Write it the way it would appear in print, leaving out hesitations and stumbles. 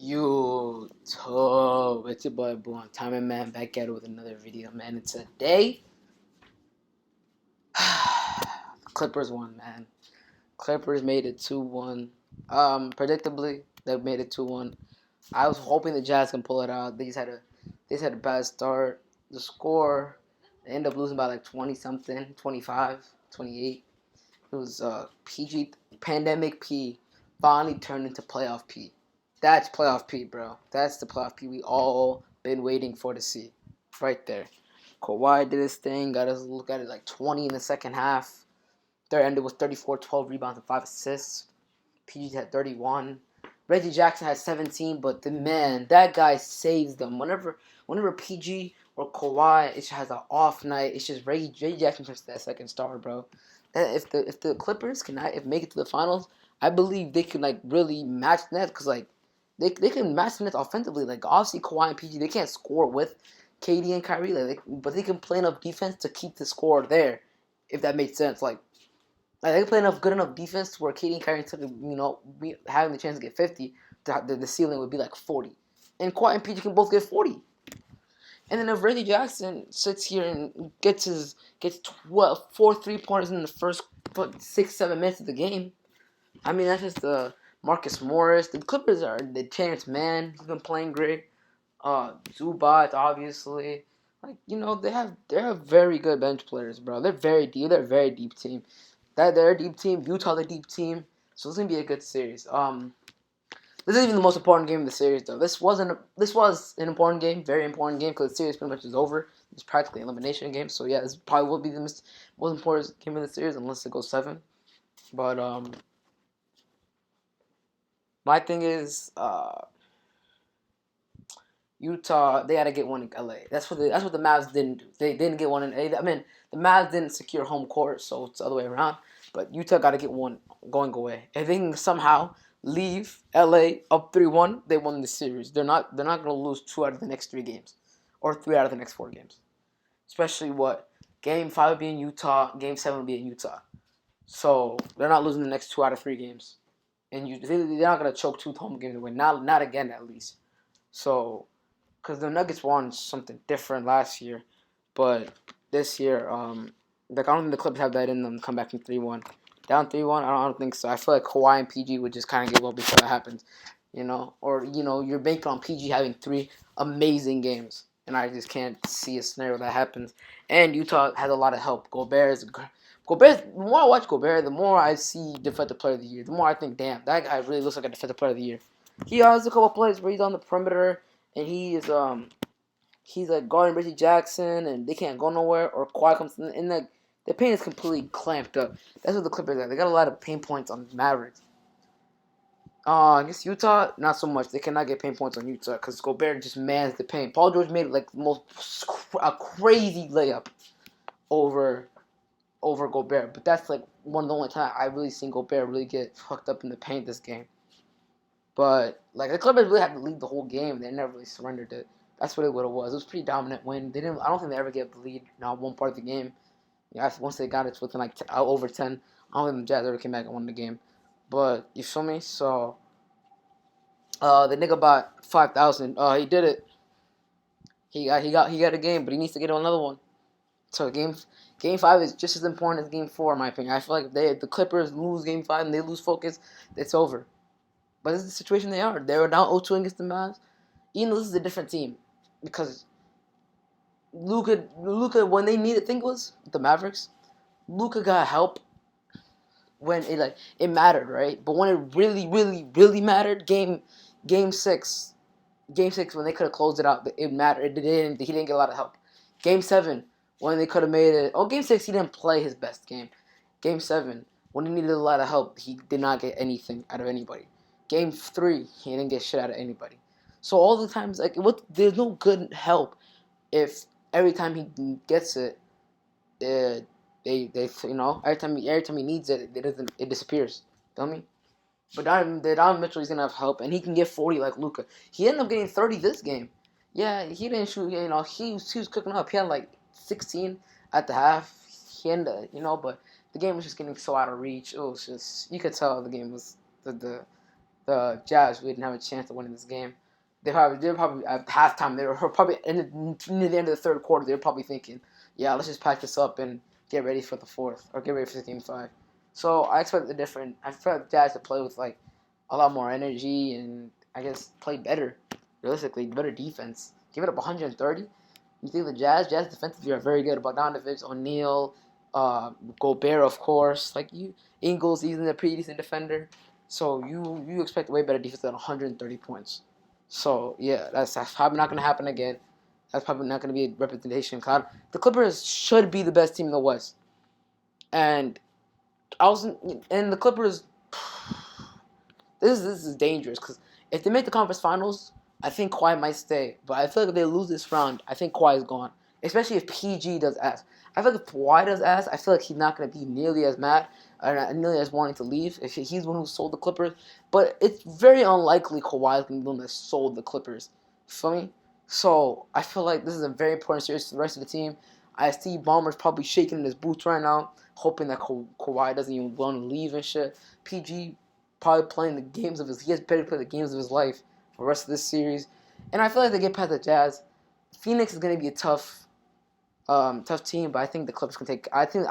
YouTube, it's your boy Boom Time and Man back at it with another video, man. And today, the Clippers won, man. Clippers made it 2-1. Predictably, they made it 2-1. I was hoping the Jazz can pull it out. They just had a bad start. The score, they ended up losing by like 20 something, 25, 28. It was PG pandemic P finally turned into playoff P. That's playoff P, bro. That's the playoff P we all been waiting for to see. Right there. Kawhi did his thing, got us look at it like 20 in the second half. Third ended with 34, 12 rebounds, and 5 assists. PG had 31. Reggie Jackson had 17, but that guy saves them. Whenever PG or Kawhi it just has an off night, it's just Reggie Jackson turns to that second star, bro. If the Clippers make it to the finals, I believe they can like really match the Nets because like they can match the Nets offensively. Like obviously Kawhi and PG they can't score with KD and Kyrie, but they can play enough defense to keep the score there. If that makes sense, like they play good enough defense to where KD and Kyrie took having the chance to get 50, the ceiling would be like 40, and Kawhi and PG can both get 40. And then if Reggie Jackson sits here and gets 4 3-pointers in the first 6-7 minutes of the game, I mean that's just Marcus Morris. The Clippers are the Terrence Mann. He's been playing great. Zubac obviously. They have very good bench players, bro. They're very deep. They're a very deep team. They're a deep team. Utah, the deep team. So it's gonna be a good series. This isn't even the most important game of the series, though. This was an important game, very important game, because the series pretty much is over. It's practically an elimination game. So yeah, this probably will be the most important game of the series, unless it goes 7. But my thing is, Utah, they had to get one in LA. That's what the Mavs didn't do. They didn't get one in LA. I mean, the Mavs didn't secure home court, so it's the other way around. But Utah got to get one going away. If they can somehow leave LA up 3-1, they won the series. They're not going to lose 2 out of the next 3 games, or 3 out of the next 4 games. Especially Game 5 would be in Utah, Game 7 would be in Utah. So they're not losing the next 2 out of 3 games, and they're not going to choke 2 home games away. Not again, at least. So. Because the Nuggets won something different last year, but this year, I don't think the Clippers have that in them to come back from 3-1. Down 3-1, I don't think so. I feel like Kawhi and PG would just kind of give up before that happens, Or, you're banking on PG having 3 amazing games, and I just can't see a scenario that happens. And Utah has a lot of help. Gobert, the more I watch Gobert, the more I see Defensive Player of the Year. The more I think, damn, that guy really looks like a Defensive Player of the Year. He has a couple plays where he's on the perimeter, and he's like guarding Reggie Jackson, and they can't go nowhere. Or Kawhi comes in, and the paint is completely clamped up. That's what the Clippers are. They got a lot of pain points on the Mavericks. I guess Utah, not so much. They cannot get pain points on Utah because Gobert just mans the paint. Paul George made like a crazy layup over Gobert, but that's like one of the only times I really seen Gobert really get fucked up in the paint this game. But like the Clippers really had to lead the whole game. They never really surrendered it. That's what it was. It was a pretty dominant win. They didn't. I don't think they ever gave the lead. Not one part of the game. Yeah, once they got it within like over 10, I don't think the Jazz ever came back and won the game. But you feel me? So the nigga bought 5,000. He did it. He got a game, but he needs to get another one. So game 5 is just as important as game 4 in my opinion. I feel like if the Clippers lose game 5 and they lose focus, it's over. But this is the situation they are. They were down 0-2 against the Mavs. Even though this is a different team, because Luka, when they needed, think it was the Mavericks. Luka got help when it mattered, right? But when it really, really, really mattered, game 6, when they could have closed it out, it mattered. He didn't get a lot of help. Game 7, when they could have made it. Game 6, he didn't play his best game. Game 7, when he needed a lot of help, he did not get anything out of anybody. Game 3, he didn't get shit out of anybody. So all the times, there's no good help if every time he gets it, they every time he needs it, it disappears. Feel me? But Donovan Mitchell, he's gonna have help, and he can get 40 like Luka. He ended up getting 30 this game. Yeah, he didn't shoot. He was cooking up. He had like 16 at the half. He ended, but the game was just getting so out of reach. It was just, you could tell the game was the the Jazz really didn't have a chance of winning this game. They were probably at halftime. They were probably near the end of the third quarter. They were probably thinking, "Yeah, let's just pack this up and get ready for the fourth or get ready for the game 5." So I expect the different. I expect the Jazz to play with like a lot more energy and I guess play better. Realistically, better defense. Give it up 130. You think the Jazz defensively are very good. Bogdanovich, O'Neal, Gobert, of course. Like Ingles, he's a pretty decent defender. So you expect way better defense than 130 points. So yeah, that's probably not gonna happen again. That's probably not gonna be a representation. Cause the Clippers should be the best team in the West, and and the Clippers. This is dangerous because if they make the conference finals, I think Kawhi might stay. But I feel like if they lose this round, I think Kawhi is gone. Especially if PG does ass. I feel like if Kawhi does ass, I feel like he's not going to be nearly as mad or nearly as wanting to leave. If he's the one who sold the Clippers. But it's very unlikely Kawhi is going to be the one that sold the Clippers. Feel me? So I feel like this is a very important series to the rest of the team. I see Ballmer's probably shaking in his boots right now, hoping that Kawhi doesn't even want to leave and shit. PG probably playing the games of his. He has better play the games of his life for the rest of this series, and I feel like they get past the Jazz. Phoenix is going to be a tough team, but I think the Clippers can take. I think